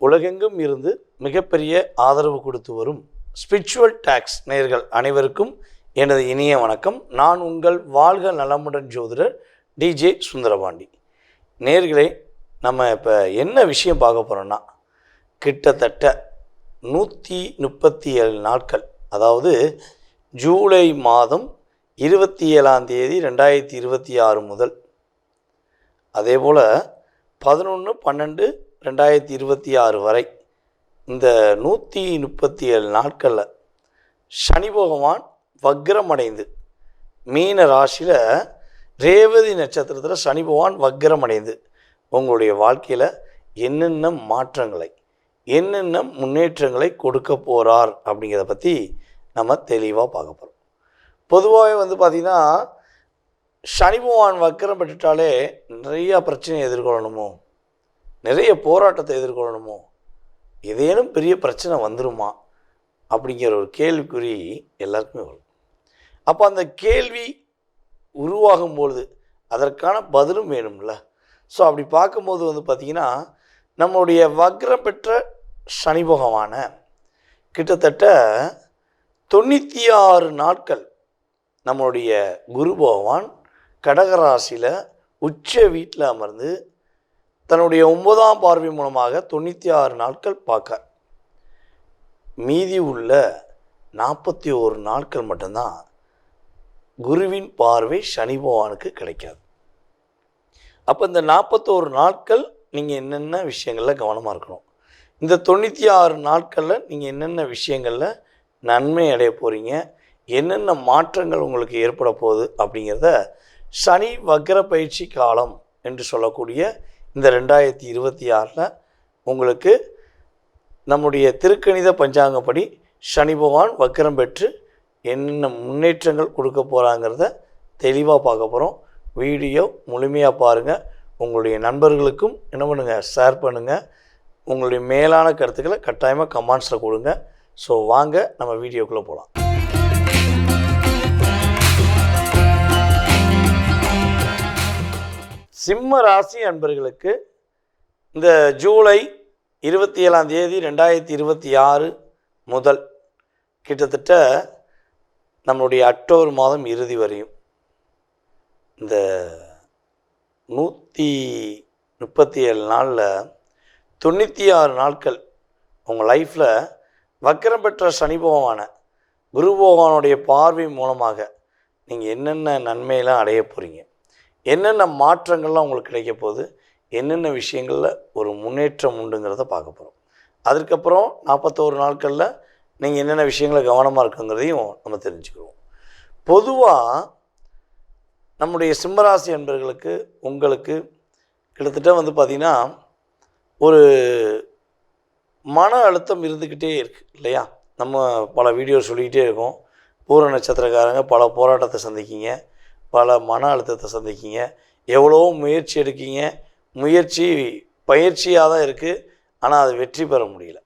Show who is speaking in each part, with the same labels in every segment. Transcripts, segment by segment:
Speaker 1: உலகெங்கும் இருந்து மிகப்பெரிய ஆதரவு கொடுத்து வரும் ஸ்பிரிச்சுவல் டாக்ஸ் நேயர்கள் அனைவருக்கும் எனது இனிய வணக்கம். நான் உங்கள் வாழ்க நலமுடன் ஜோதிடர் டிஜே சுந்தரபாண்டி. நேயர்களே, நம்ம இப்போ என்ன விஷயம் பார்க்க போகிறோன்னா, கிட்டத்தட்ட 137 நாட்கள், அதாவது ஜூலை மாதம் 27ஆம் தேதி 2026 முதல், அதே போல் 11/12/2026 வரை இந்த 137 நாட்களில் சனி பகவான் வக்ரமடைந்து மீன ராசியில் ரேவதி நட்சத்திரத்தில் சனி பகவான் வக்ரமடைந்து உங்களுடைய வாழ்க்கையில் என்னென்ன மாற்றங்களை, என்னென்ன முன்னேற்றங்களை கொடுக்க போகிறார் அப்படிங்கிறத பற்றி நம்ம தெளிவாக பார்க்க போகிறோம். பொதுவாகவே பார்த்திங்கன்னா, சனி பகவான் வக்ரம் பெற்றுட்டாலே நிறையா பிரச்சனையை எதிர்கொள்ளணுமோ, நிறைய போராட்டத்தை எதிர்கொள்ளணுமோ, ஏதேனும் பெரிய பிரச்சனை வந்துடுமா அப்படிங்கிற ஒரு கேள்விக்குறி எல்லாருக்குமே வரும். அப்போ அந்த கேள்வி உருவாகும் பொழுது அதற்கான பதிலும் வேணும்ல. ஸோ அப்படி பார்க்கும்போது பார்த்திங்கன்னா, நம்மளுடைய வக்ரம் பெற்ற சனி பகவானை கிட்டத்தட்ட 96 நாட்கள் நம்மளுடைய குரு பகவான் கடகராசியில் உச்ச வீட்டில் அமர்ந்து தன்னுடைய 9ஆம் பார்வை மூலமாக 96 நாட்கள் பார்க்க, மீதி உள்ள 41 நாட்கள் மட்டும்தான் குருவின் பார்வை சனி பகவானுக்கு கிடைக்காது. அப்போ இந்த 41 நாட்கள் நீங்கள் என்னென்ன விஷயங்களில் கவனமாக இருக்கணும், இந்த 96 நாட்களில் நீங்கள் என்னென்ன விஷயங்களில் நன்மை அடைய போகிறீங்க, என்னென்ன மாற்றங்கள் உங்களுக்கு ஏற்பட போகுது அப்படிங்கிறத சனி வக்ர பயிற்சி காலம் என்று சொல்லக்கூடிய இந்த 2026 உங்களுக்கு நம்முடைய திருக்கணித பஞ்சாங்கப்படி சனி பகவான் வக்ரம் பெற்று என்னென்ன முன்னேற்றங்கள் கொடுக்க போகிறாங்கிறத தெளிவாக பார்க்க போகிறோம். வீடியோ முழுமையாக பாருங்கள். உங்களுடைய நண்பர்களுக்கும் என்ன பண்ணுங்கள், ஷேர் பண்ணுங்கள். உங்களுடைய மேலான கருத்துக்களை கட்டாயமாக கமெண்ட்ஸில் கொடுங்க. ஸோ வாங்க நம்ம வீடியோக்குள்ளே போகலாம். சிம்ம ராசி அன்பர்களுக்கு இந்த ஜூலை 27ஆம் தேதி 2026 முதல் கிட்டத்தட்ட நம்மளுடைய அக்டோபர் மாதம் இறுதி வரையும் இந்த 137 நாளில் 96 நாட்கள் உங்கள் லைஃப்பில் வக்ரம் பெற்ற சனி பகவான குரு பகவானுடைய பார்வை மூலமாக நீங்கள் என்னென்ன நன்மையெல்லாம் அடைய போகிறீங்க, என்னென்ன மாற்றங்கள்லாம் உங்களுக்கு கிடைக்க போகுது, என்னென்ன விஷயங்களில் ஒரு முன்னேற்றம் உண்டுங்கிறத பார்க்க போகிறோம். அதுக்கப்புறம் 41 நாட்களில் நீங்கள் என்னென்ன விஷயங்களை கவனமாக இருக்குங்கிறதையும் நம்ம தெரிஞ்சுக்கிறோம். பொதுவாக நம்முடைய சிம்மராசி அன்பர்களுக்கு உங்களுக்கு கிட்டத்தட்ட பார்த்திங்கன்னா ஒரு மன அழுத்தம் இருந்துக்கிட்டே இருக்குது இல்லையா? நம்ம பல வீடியோ சொல்லிக்கிட்டே இருக்கோம். பூர நட்சத்திரக்காரங்க பல போராட்டத்தை சந்திக்கிங்க, பல மன அழுத்தத்தை சந்திக்கிங்க, எவ்வளோ முயற்சி எடுக்கீங்க, முயற்சி பயிற்சியாக தான் இருக்குது, ஆனால் அது வெற்றி பெற முடியல.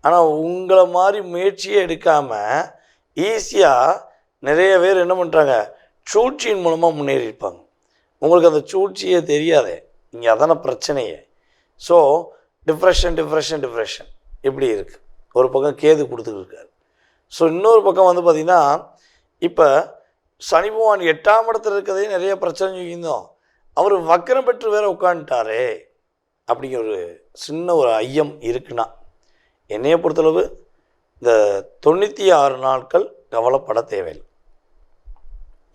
Speaker 1: ஆனால் உங்களை மாதிரி முயற்சியே எடுக்காமல் ஈஸியாக நிறைய பேர் என்ன பண்ணுறாங்க, சூழ்ச்சியின் மூலமாக முன்னேறியிருப்பாங்க. உங்களுக்கு அந்த சூழ்ச்சியே தெரியாதே, இங்கே அதான பிரச்சனையே. ஸோ டிப்ரெஷன் இப்படி இருக்குது. ஒரு பக்கம் கேது கொடுத்துருக்காரு. ஸோ இன்னொரு பக்கம் பார்த்திங்கன்னா, இப்போ சனி பகவான் 8ஆம் இடத்துல இருக்கிறதே நிறைய பிரச்சனை இருந்தோம், அவர் வக்ரம் பெற்று வேற உட்காந்துட்டாரே அப்படிங்கிற ஒரு சின்ன ஒரு ஐயம் இருக்குன்னா, என்னையை பொறுத்தளவு இந்த 96 நாட்கள் கவலைப்பட தேவையில்லை.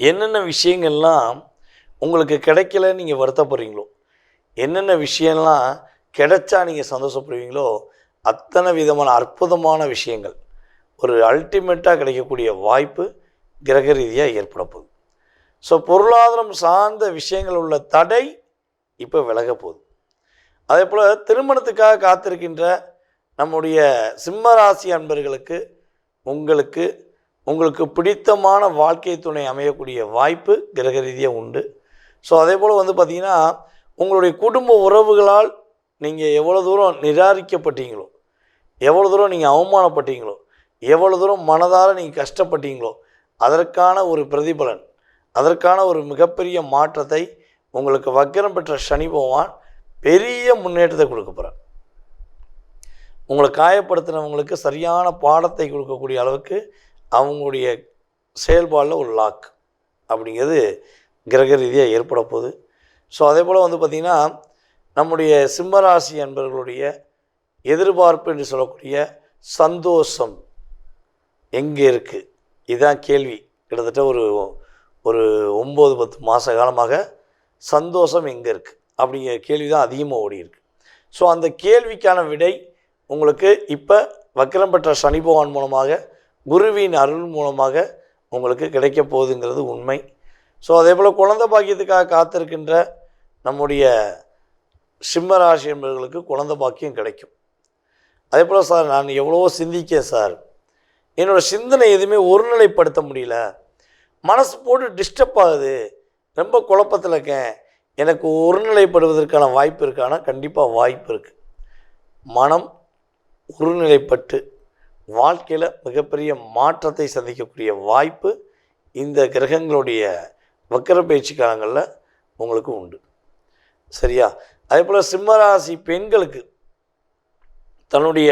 Speaker 1: என்னென்ன விஷயங்கள்லாம் உங்களுக்கு கிடைக்கல நீங்கள் வருத்தப்படுறீங்களோ, என்னென்ன விஷயம்லாம் கிடைச்சா நீங்கள் சந்தோஷப்படுவீங்களோ, அத்தனை விதமான அற்புதமான விஷயங்கள் ஒரு அல்டிமேட்டாக கிடைக்கக்கூடிய வாய்ப்பு கிரக ரீதியாக ஏற்பட போகுது. ஸோ பொருளாதாரம் சார்ந்த விஷயங்கள் உள்ள தடை இப்போ விலக போகுது. அதே போல் திருமணத்துக்காக காத்திருக்கின்ற நம்முடைய சிம்மராசி அன்பர்களுக்கு உங்களுக்கு பிடித்தமான வாழ்க்கை துணை அமையக்கூடிய வாய்ப்பு கிரக ரீதியாக உண்டு. ஸோ அதே போல் பார்த்திங்கன்னா, உங்களுடைய குடும்ப உறவுகளால் நீங்கள் எவ்வளோ தூரம் நிராகரிக்கப்பட்டீங்களோ, எவ்வளோ தூரம் நீங்கள் அவமானப்பட்டீங்களோ, எவ்வளோ தூரம் மனதார நீங்கள் கஷ்டப்பட்டீங்களோ, அதற்கான ஒரு பிரதிபலன், அதற்கான ஒரு மிகப்பெரிய மாற்றத்தை உங்களுக்கு வக்ரம் பெற்ற சனி பகவான் பெரிய முன்னேற்றத்தை கொடுக்க போகிறார். உங்களை காயப்படுத்தினவங்களுக்கு சரியான பாடத்தை கொடுக்கக்கூடிய அளவுக்கு அவங்களுடைய செயல்பாடில் ஒரு லாக் அப்படிங்கிறது கிரக ரீதியாக ஏற்பட போகுது. ஸோ அதே போல் வந்து பார்த்திங்கன்னா நம்முடைய சிம்மராசி அன்பர்களுடைய எதிர்பார்ப்பு என்று சொல்லக்கூடிய சந்தோஷம் எங்கே இருக்குது? இதுதான் கேள்வி. கிட்டத்தட்ட ஒரு 9-10 மாத காலமாக சந்தோஷம் எங்கே இருக்குது அப்படிங்கிற கேள்வி தான் அதிகமாக ஓடி இருக்குது. ஸோ அந்த கேள்விக்கான விடை உங்களுக்கு இப்போ வக்கிரம் பெற்ற சனி பகவான் மூலமாக, குருவின் அருள் மூலமாக உங்களுக்கு கிடைக்க போகுதுங்கிறது உண்மை. ஸோ அதே போல் குழந்தை பாக்கியத்துக்காக காத்திருக்கின்ற நம்முடைய சிம்மராசி என்பவர்களுக்கு குழந்தை பாக்கியம் கிடைக்கும். அதே போல் சார் நான் எவ்வளவோ சிந்திக்கேன் சார், என்னோடய சிந்தனை எதுவுமே ஒருநிலைப்படுத்த முடியல, மனசு போட்டு டிஸ்டர்ப் ஆகுது, ரொம்ப குழப்பத்தில் இருக்கேன், எனக்கு ஒருநிலைப்படுவதற்கான வாய்ப்பு இருக்கானா? கண்டிப்பாக வாய்ப்பு இருக்குது. மனம் ஒருநிலைப்பட்டு வாழ்க்கையில் மிகப்பெரிய மாற்றத்தை சந்திக்கக்கூடிய வாய்ப்பு இந்த கிரகங்களுடைய வக்கர பயிற்சி காலங்களில் உங்களுக்கு உண்டு. சரியா? அதே போல் சிம்மராசி பெண்களுக்கு தன்னுடைய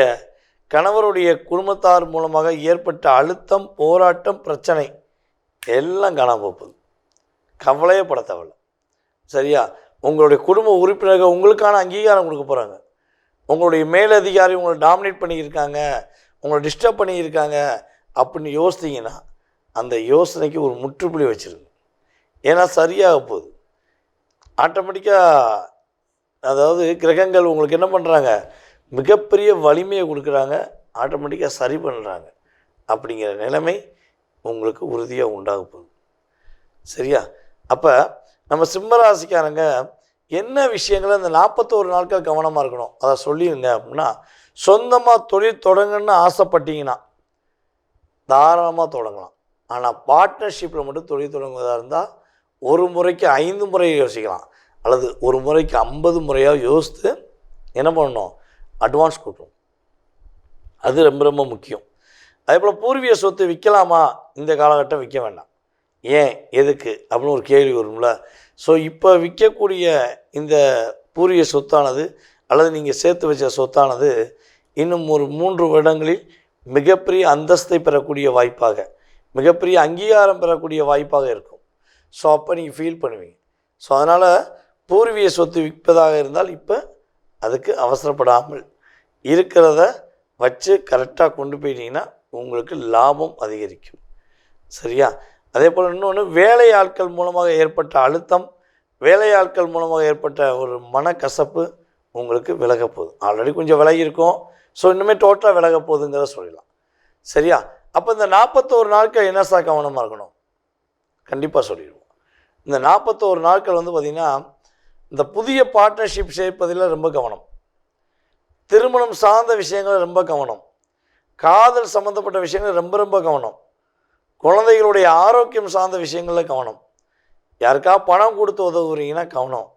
Speaker 1: கணவருடைய குடும்பத்தார் மூலமாக ஏற்பட்ட அழுத்தம், போராட்டம், பிரச்சனை எல்லாம் காணாமல் போகுது. கவலையே பட தேவையில்ல. சரியா? உங்களுடைய குடும்ப உறுப்பினர்கள் உங்களுக்கான அங்கீகாரம் கொடுக்க போகிறாங்க. உங்களுடைய மேலதிகாரி உங்களை டாமினேட் பண்ணியிருக்காங்க, உங்களை டிஸ்டர்ப் பண்ணியிருக்காங்க அப்படின்னு யோசித்தீங்கன்னா அந்த யோசனைக்கு ஒரு முற்றுப்புள்ளி வச்சுருங்க. ஏன்னா சரியாக போகுது. ஆட்டோமேட்டிக்காக அதாவது கிரகங்கள் உங்களுக்கு என்ன பண்ணுறாங்க, மிகப்பெரிய வலிமையை கொடுக்குறாங்க, ஆட்டோமேட்டிக்காக சரி பண்ணுறாங்க. அப்படிங்கிற நிலைமை உங்களுக்கு உறுதியாக உண்டாக போகுது. சரியா? அப்போ நம்ம சிம்மராசிக்காரங்க என்ன விஷயங்களை இந்த 41 நாட்கள் கவனமாக இருக்கணும் அதை சொல்லிடுங்க. அப்படின்னா சொந்தமாக தொழில் தொடங்கணுன்னு ஆசைப்பட்டீங்கன்னா தாராளமாக தொடங்கலாம். ஆனால் பார்ட்னர்ஷிப்பில் மட்டும் தொழில் தொடங்குவதாக இருந்தால் ஒரு முறைக்கு 5 முறை யோசிக்கலாம், அல்லது ஒரு முறைக்கு 50 முறையாக யோசித்து என்ன பண்ணணும், அட்வான்ஸ் கொடுக்கணும். அது ரொம்ப ரொம்ப முக்கியம். அதே போல் பூர்வீக சொத்து விற்கலாமா? இந்த காலகட்டம் விற்க வேண்டாம். ஏன், எதுக்கு அப்படின்னு ஒரு கேள்வி வரும்ல. ஸோ இப்போ விற்கக்கூடிய இந்த பூர்வீக சொத்தானது அல்லது நீங்கள் சேர்த்து வச்ச சொத்தானது இன்னும் ஒரு 3 வருடங்களில் மிகப்பெரிய அந்தஸ்தை பெறக்கூடிய வாய்ப்பாக, மிகப்பெரிய அங்கீகாரம் பெறக்கூடிய வாய்ப்பாக இருக்கும். ஸோ அப்போ நீங்கள் ஃபீல் பண்ணுவீங்க. ஸோ அதனால் பூர்வீக சொத்து விற்பதாக இருந்தால் இப்போ அதுக்கு அவசரப்படாமல் இருக்கிறத வச்சு கரெக்டாக கொண்டு போயிட்டீங்கன்னா உங்களுக்கு லாபம் அதிகரிக்கும். சரியா? அதே போல் இன்னொன்று, வேலையாட்கள் மூலமாக ஏற்பட்ட அழுத்தம், வேலையாட்கள் மூலமாக ஏற்பட்ட ஒரு மனக்கசப்பு உங்களுக்கு விலக போகுது. ஆல்ரெடி கொஞ்சம் விலகி இருக்கும். ஸோ இன்னுமே டோட்டலாக விலக போகுதுங்கிறத சொல்லலாம். சரியா? அப்போ இந்த 41 நாட்கள் என்ன சார் கவனமாக இருக்கணும்? கண்டிப்பாக சொல்லிடுவோம். இந்த 41 நாட்கள் வந்து பார்த்திங்கன்னா இந்த புதிய பார்ட்னர்ஷிப் சேர்ப்பதில் ரொம்ப கவனம், திருமணம் சார்ந்த விஷயங்கள் ரொம்ப கவனம், காதல் சம்மந்தப்பட்ட விஷயங்கள் ரொம்ப ரொம்ப கவனம், குழந்தைகளுடைய ஆரோக்கியம் சார்ந்த விஷயங்களில் கவனம், யாருக்கா பணம் கொடுத்து உதவுறீங்கன்னா கவனம்,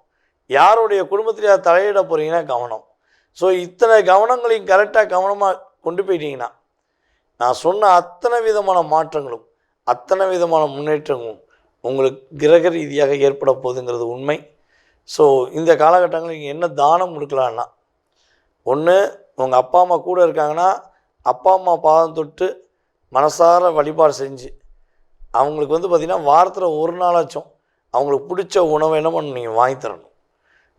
Speaker 1: யாருடைய குடும்பத்திலேயே தலையிட போகிறீங்கன்னா கவனம். ஸோ இத்தனை கவனங்களையும் கரெக்டாக கவனமாக கொண்டு போயிட்டீங்கன்னா நான் சொன்ன அத்தனை விதமான மாற்றங்களும் அத்தனை விதமான முன்னேற்றங்களும் உங்களுக்கு கிரக ரீதியாக ஏற்பட போகுதுங்கிறது உண்மை. ஸோ இந்த காலகட்டங்களில் நீங்கள் என்ன தானம் கொடுக்கலான்னா, ஒன்று உங்கள் அப்பா அம்மா கூட இருக்காங்கன்னா அப்பா அம்மா பாதம் தொட்டு மனசார வழிபாடு செஞ்சு அவங்களுக்கு வந்து பார்த்திங்கன்னா வாரத்தில் ஒரு நாளாச்சும் அவங்களுக்கு பிடிச்ச உணவை என்ன பண்ணணும், நீங்கள் வாங்கி தரணும்.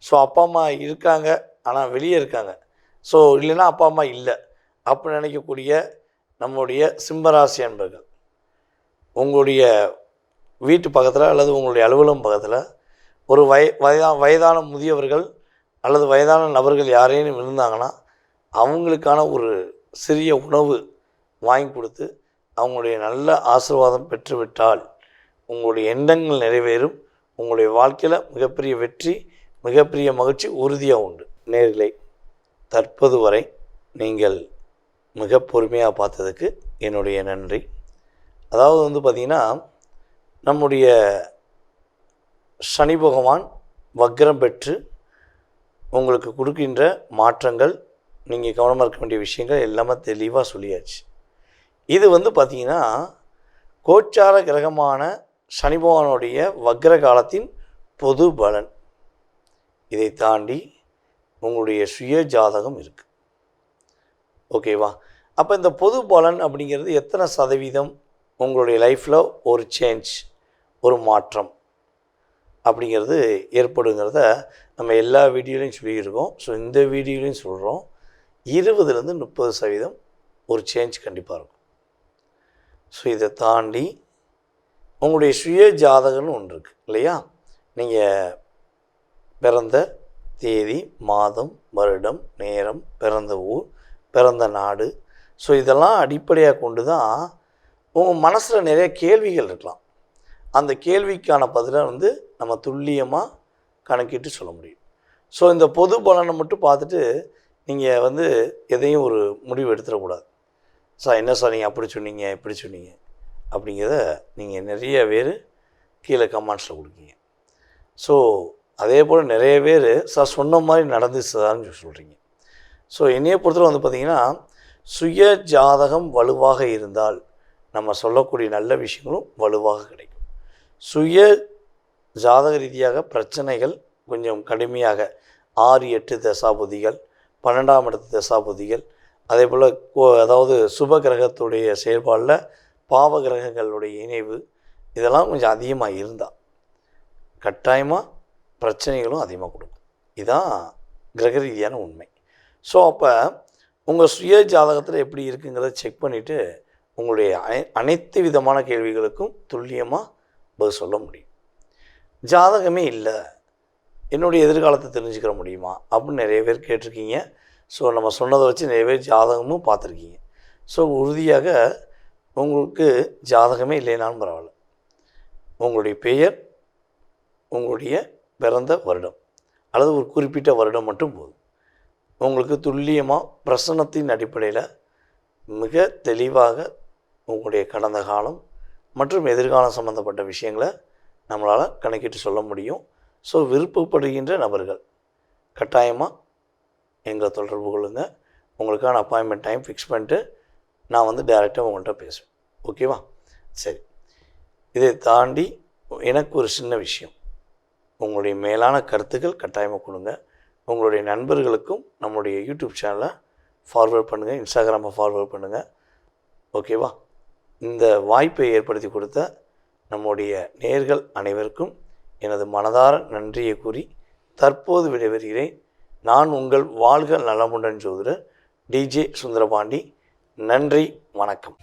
Speaker 1: ஸோ அப்பா அம்மா இருக்காங்க ஆனால் வெளியே இருக்காங்க, ஸோ இல்லைன்னா அப்பா அம்மா இல்லை அப்படின்னு நினைக்கக்கூடிய நம்முடைய சிம்மராசி அன்பர்கள், உங்களுடைய வீட்டு பக்கத்தில் அல்லது உங்களுடைய அலுவலகம் பக்கத்தில் ஒரு வயதான முதியவர்கள் அல்லது வயதான நபர்கள் யாரேனும் இருந்தாங்கன்னா அவங்களுக்கான ஒரு சிறிய உணவு வாங்கி கொடுத்து அவங்களுடைய நல்ல ஆசீர்வாதம் பெற்றுவிட்டால் உங்களுடைய எண்ணங்கள் நிறைவேறும். உங்களுடைய வாழ்க்கையில் மிகப்பெரிய வெற்றி, மிகப்பெரிய மகிழ்ச்சி உறுதியாக உண்டு. நேயர்களே, தற்போது வரை நீங்கள் மிக பொறுமையாக பார்த்ததுக்கு என்னுடைய நன்றி. அதாவது வந்து பார்த்திங்கன்னா நம்முடைய சனி பகவான் வக்ரம் பெற்று உங்களுக்கு கொடுக்கின்ற மாற்றங்கள், நீங்கள் கவனமாக இருக்க வேண்டிய விஷயங்கள் எல்லாமே தெளிவாக சொல்லியாச்சு. இது வந்து பார்த்திங்கன்னா கோச்சார கிரகமான சனி பகவானுடைய வக்ர காலத்தின் பொது பலன். இதை தாண்டி உங்களுடைய சுய ஜாதகம் இருக்குது. ஓகேவா? அப்போ இந்த பொது பலன் அப்படிங்கிறது எத்தனை சதவீதம் உங்களுடைய லைஃப்பில் ஒரு சேஞ்ச், ஒரு மாற்றம் அப்படிங்கிறது ஏற்படுங்கிறத நம்ம எல்லா வீடியோலையும் சொல்லியிருக்கோம். ஸோ இந்த வீடியோலையும் சொல்கிறோம். 20-30% ஒரு சேஞ்ச் கண்டிப்பாக இருக்கும். ஸோ இதை தாண்டி உங்களுடைய சுய ஜாதகம்னு ஒன்று இருக்குது இல்லையா? நீங்கள் பிறந்த தேதி, மாதம், வருடம், நேரம், பிறந்த ஊர், பிறந்த நாடு, ஸோ இதெல்லாம் அடிப்படையாக கொண்டு தான் உங்கள் மனசில் நிறைய கேள்விகள் இருக்கலாம். அந்த கேள்விக்கான பதிலை நம்ம துல்லியமாக கணக்கிட்டு சொல்ல முடியும். ஸோ இந்த பொது பலனை மட்டும் பார்த்துட்டு நீங்கள் எதையும் ஒரு முடிவு எடுத்துடக்கூடாது. சார் என்ன சார் நீங்கள் அப்படி சொன்னீங்க, இப்படி சொன்னீங்க அப்படிங்கிறத நீங்கள் நிறைய பேர் கீழே கமெண்ட்ஸில் கொடுக்கீங்க. ஸோ அதே போல் நிறைய பேர் சார் சொன்ன மாதிரி நடந்துச்சு சார்னு சொல்கிறீங்க. ஸோ என்னையை பொறுத்தவரை பார்த்திங்கன்னா, சுய ஜாதகம் வலுவாக இருந்தால் நம்ம சொல்லக்கூடிய நல்ல விஷயங்களும் வலுவாக கிடைக்கும். சுய ஜாதக ரீதியாக பிரச்சனைகள் கொஞ்சம் கடுமையாக 6-8 தசாபுதிகள், 12ஆம் இடத்து தசாபுதிகள், அதே போல் அதாவது சுப கிரகத்துடைய செயல்பாடில் பாவ கிரகங்களுடைய இணைவு, இதெல்லாம் கொஞ்சம் அதிகமாக இருந்தால் கட்டாயமாக பிரச்சனைகளும் அதிகமாக கொடுக்கும். இதுதான் கிரக ரீதியான உண்மை. ஸோ அப்போ உங்கள் சுய ஜாதகத்தில் எப்படி இருக்குங்கிறத செக் பண்ணிவிட்டு உங்களுடைய அனைத்து விதமான கேள்விகளுக்கும் துல்லியமாக பதில் சொல்ல முடியும். ஜாதகமே இல்லை, என்னுடைய எதிர்காலத்தை தெரிஞ்சுக்கிற முடியுமா அப்படின்னு நிறைய பேர் கேட்டிருக்கீங்க. ஸோ நம்ம சொன்னதை வச்சு நிறைய பேர் ஜாதகமும் பார்த்துருக்கீங்க. ஸோ உறுதியாக உங்களுக்கு ஜாதகமே இல்லைனாலும் பரவாயில்ல, உங்களுடைய பெயர், உங்களுடைய பிறந்த வருடம் அல்லது ஒரு குறிப்பிட்ட வருடம் மட்டும் போதும். உங்களுக்கு துல்லியமாக பிரசன்னத்தின் அடிப்படையில் மிக தெளிவாக உங்களுடைய கடந்த காலம் மற்றும் எதிர்காலம் சம்மந்தப்பட்ட விஷயங்களை நம்மளால் கணக்கிட்டு சொல்ல முடியும். ஸோ விருப்பப்படுகின்ற நபர்கள் கட்டாயமாக எங்களை தொடர்பு கொள்ளுங்கள். உங்களுக்கான அப்பாயின்மெண்ட் டைம் ஃபிக்ஸ் பண்ணிட்டு நான் டைரெக்டாக உங்கள்கிட்ட பேசுவேன். ஓகேவா? சரி, இதை தாண்டி எனக்கு ஒரு சின்ன விஷயம், உங்களுடைய மேலான கருத்துக்கள் கட்டாயமாக கொடுங்க. உங்களுடைய நண்பர்களுக்கும் நம்முடைய யூடியூப் சேனலை ஃபார்வேர்ட் பண்ணுங்கள், இன்ஸ்டாகிராமை ஃபார்வேர்ட் பண்ணுங்கள். ஓகேவா? இந்த வாய்ப்பை ஏற்படுத்தி கொடுத்த நம்முடைய நேயர்கள் அனைவருக்கும் எனது மனதார நன்றியை கூறி தற்போது விடைபெறுகிறேன். நான் உங்கள் வாழ்க நலமுடன் ஜோதிடர் டிஜே சுந்தரபாண்டி. நன்றி, வணக்கம்.